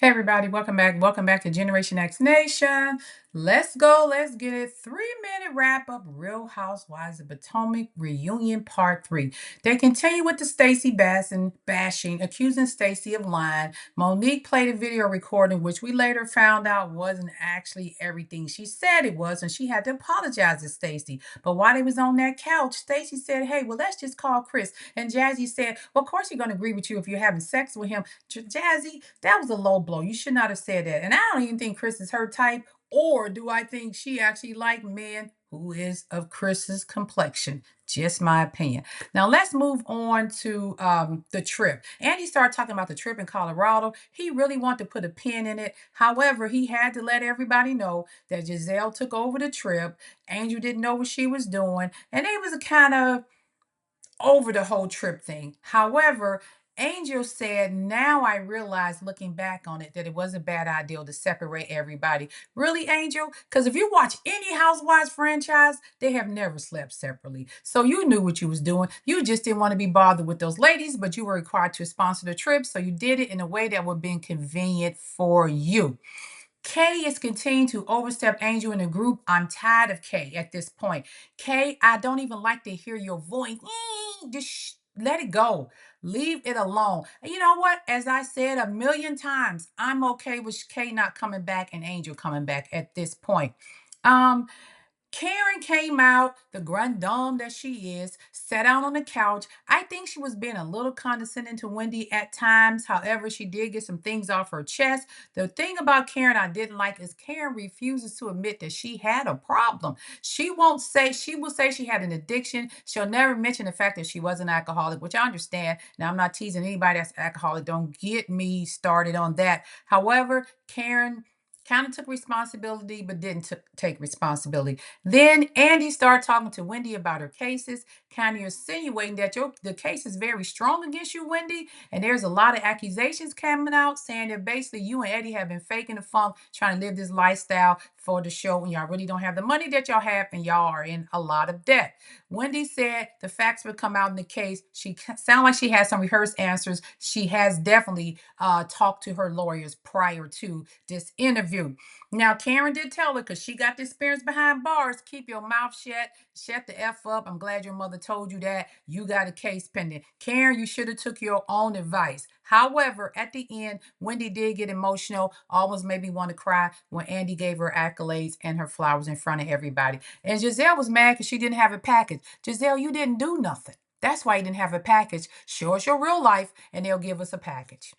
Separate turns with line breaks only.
Hey everybody, welcome back. Welcome back to Generation X Nation. Let's go. Let's get it. 3-minute wrap up Real Housewives of Potomac reunion part 3. They continue with the Stacey bashing, accusing Stacey of lying. Monique played a video recording, which we later found out wasn't actually everything she said it was, and she had to apologize to Stacey. But while they was on that couch, Stacey said, "Hey, well, let's just call Chris." And Jazzy said, "Well, of course he's gonna agree with you if you're having sex with him." Jazzy, that was a low blow. You should not have said that. And I don't even think Chris is her type, or do I think she actually like men who is of Chris's complexion? Just my opinion. Now let's move on to the trip. Andy started talking about the trip in Colorado. He really wanted to put a pin in it. However, he had to let everybody know that Giselle took over the trip. Angel didn't know what she was doing, and it was a kind of over the whole trip thing. However, Angel said, "Now I realize looking back on it that it was a bad idea to separate everybody." Really, Angel? Because if you watch any Housewives franchise, they have never slept separately. So you knew what you was doing. You just didn't want to be bothered with those ladies, but you were required to sponsor the trip. So you did it in a way that would be convenient for you. Kay is continuing to overstep Angel in the group. I'm tired of Kay at this point. Kay, I don't even like to hear your voice. Just let it go. Leave it alone. And you know what? As I said a million times, I'm okay with Kay not coming back and Angel coming back at this point. Um, Karen came out, the grande dame that she is, sat down on the couch. I think she was being a little condescending to Wendy at times. However, she did get some things off her chest. The thing about Karen I didn't like is Karen refuses to admit that she had a problem. She will say she had an addiction. She'll never mention the fact that she was an alcoholic, which I understand. Now, I'm not teasing anybody that's alcoholic. Don't get me started on that. However, Karen kind of took responsibility but didn't take responsibility. Then Andy started talking to Wendy about her cases, kind of insinuating that the case is very strong against you, Wendy. And there's a lot of accusations coming out saying that basically you and Eddie have been faking the funk, trying to live this lifestyle for the show, and y'all really don't have the money that y'all have, and y'all are in a lot of debt. Wendy said the facts would come out in the case. She sounded like she had some rehearsed answers. She has definitely talked to her lawyers prior to this interview. Now, Karen did tell her, because she got the experience behind bars, keep your mouth shut, shut the F up. I'm glad your mother told you that. You got a case pending. Karen, you should have took your own advice. However, at the end, Wendy did get emotional, almost made me want to cry when Andy gave her accolades and her flowers in front of everybody. And Giselle was mad because she didn't have a package. Giselle, you didn't do nothing. That's why you didn't have a package. Show us your real life, and they'll give us a package.